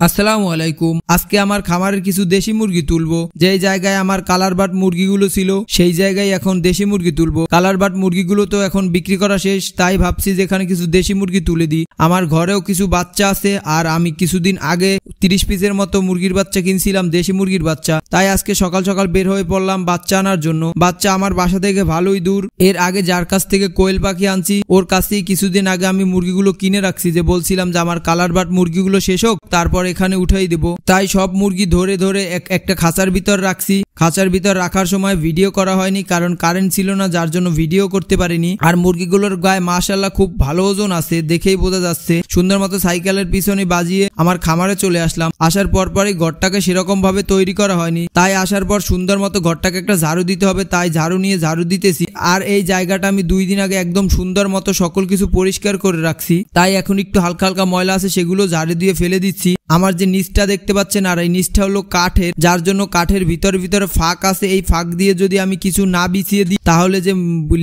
আসসালামু আলাইকুম। আজকে আমার খামারের কিছু দেশি মুরগি তুলবো। যেই জায়গায় আমার কালার বাট মুরগিগুলো ছিল সেই জায়গায় এখন দেশি মুরগি তুলবো। কালার বাট মুরগিগুলো তো এখন বিক্রি করা শেষ, তাই ভাবছি যে এখানে কিছু দেশি মুরগি তুলে দিই। আমার ঘরেও কিছু বাচ্চা আছে, আর আমি কিছুদিন আগে 30 পিসের মতো মুরগির বাচ্চা কিনছিলাম, দেশি মুরগির বাচ্চা। তাই আজকে সকাল সকাল বের হয়ে পড়লাম বাচ্চা আনার জন্য। বাচ্চা আমার বাসা থেকে ভালোই দূর। এর আগে যার কাছ থেকে কোয়েল পাখি আনছি ওর কাছেই কিছুদিন আগে আমি মুরগিগুলো কিনে রাখছি, যে বলছিলাম যে আমার কালার বাট মুরগিগুলো শেষ হোক তারপর এখানে উঠাই দেব। তাই সব মুরগি ধরে ধরে একটা খাঁচার ভিতর রাখছি। খাঁচার ভিতর রাখার সময় ভিডিও করা হয়নি, কারণ কারেন্ট ছিল না, যার জন্য ভিডিও করতে পারিনি। আর মুরগিগুলোর গায়ে মাশাআল্লাহ খুব ভালো ওজন আছে, দেখেই বোঝা যাচ্ছে। সুন্দর মতো সাইকেলের পিছনে বাজিয়ে আমার খামারে চলে আসলাম। আসার পরই ঘরটাকে সেরকম ভাবে তৈরি করা হয়নি, তাই আসার পর সুন্দর মতো ঘরটাকে একটা ঝাড়ু দিতে হবে, তাই ঝাড়ু নিয়ে ঝাড়ু দিতেছি। আর এই জায়গাটা আমি 2 দিন আগে একদম সুন্দর মতো সকল কিছু পরিষ্কার করে রাখছি, তাই এখন একটু হালকা হালকা ময়লা আছে, সেগুলো ঝাড়ু দিয়ে ফেলে দিচ্ছি। আমার যে নিচটা দেখতে পাচ্ছেন, আর এই নিচটা হলো কাঠের, যার জন্য কাঠের ভিতরে ফাঁক আছে। এই ফাঁক দিয়ে যদি আমি কিছু না বিছিয়ে দিই তাহলে যে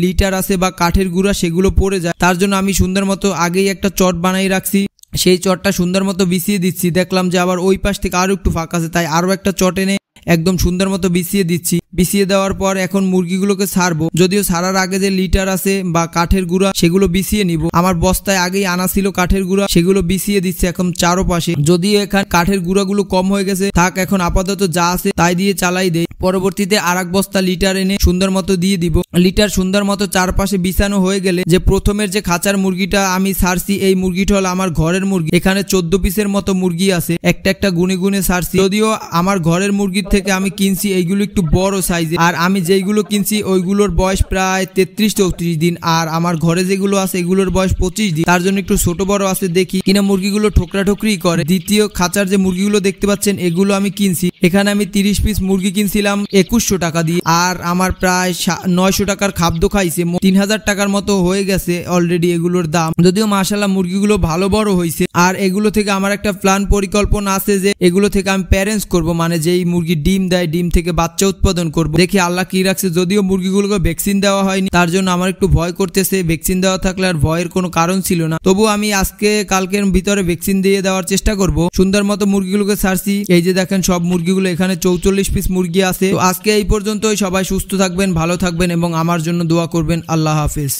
লিটার আছে বা কাঠের গুঁড়া সেগুলো পড়ে যায়। তার জন্য আমি সুন্দর মতো আগেই একটা চট বানাই রাখছি, সেই চটটা সুন্দর মতো বিছিয়ে দিচ্ছি। দেখলাম যে আবার ওই পাশ থেকে আরো একটু ফাঁক আছে, তাই আরো একটা চট এনে একদম সুন্দর মতো বিছিয়ে দিচ্ছি। বিছিয়ে দেওয়ার পর এখন মুরগিগুলোকে ছাড়বো। যদিও ছাড়ার আগে যে লিটার আছে বা কাঠের গুঁড়া সেগুলো বিছিয়ে নিব। আমার বস্তায় আগেই আনা ছিল কাঠের গুঁড়া, সেগুলো বিছিয়ে দিচ্ছে এখন চারোপাশে। যদিও এখানে কাঠের গুঁড়াগুলো কম হয়ে গেছে, থাক এখন আপাতত যা আছে তাই দিয়ে চালাই দেই। পরবর্তীতে আরেক বস্তা লিটার এনে সুন্দর মতো দিয়ে দিব। লিটার সুন্দর মতো চারপাশে বিছানো হয়ে গেলে যে প্রথমের যে খাঁচার মুরগিটা আমি ছাড়ছি, এই মুরগিটা হলো আমার ঘরের মুরগি। এখানে 14 পিসের মতো মুরগি আছে, একটা একটা গুনে গুনে ছাড়ছি। যদিও আমার ঘরের মুরগির থেকে আমি কিনছি এইগুলো একটু বড় সাইজে, আর আমি যেইগুলো কিনছি ওইগুলোর বয়স প্রায় 33-34 দিন, আর আমার ঘরে যেগুলো আছে এগুলোর বয়স 25 দিন, তার জন্য একটু ছোট বড় আছে দেখি কিনা মুরগিগুলো ঠোকরা-ঠোকরি করে। দ্বিতীয় খাঁচার যে মুরগিগুলো দেখতে পাচ্ছেন এগুলো আমি কিনছি। এখানে আমি 30 পিস মুরগি কিনছিলাম 2100 টাকা দিয়ে, আর আমার প্রায় 900 টাকার খাদ্য খাইছে, 3000 টাকার মতো হয়ে গেছে অলরেডি এগুলোর দাম। যদিও মাশাআল্লাহ মুরগিগুলো ভালো বড় হয়েছে। আর এগুলো থেকে আমার একটা প্ল্যান পরিকল্পনা আছে যে এগুলো থেকে আমি প্যারেন্টস করব, মানে যেই মুরগি ডিম দেয় ডিম থেকে বাচ্চা উৎপাদন করব। দেখি আল্লাহ কি রাখছে। যদিও মুরগিগুলোকে ভ্যাকসিন দেওয়া হয়নি, তার জন্য আমার একটু ভয় করতেছে। ভ্যাকসিন দেওয়া থাকলে আর ভয়ের কোনো কারণ ছিল না, তবু আমি আজকে কালকের ভিতরে ভ্যাকসিন দিয়ে দেওয়ার চেষ্টা করব। সুন্দর মতো মুরগিগুলোকে ছাড়ছি। এই যে দেখেন সব মুরগিগুলো, এখানে 44 পিস মুরগি আছে। তো আজকে এই পর্যন্তই। সবাই সুস্থ থাকবেন, ভালো থাকবেন এবং আমার জন্য দোয়া করবেন। আল্লাহ হাফেজ।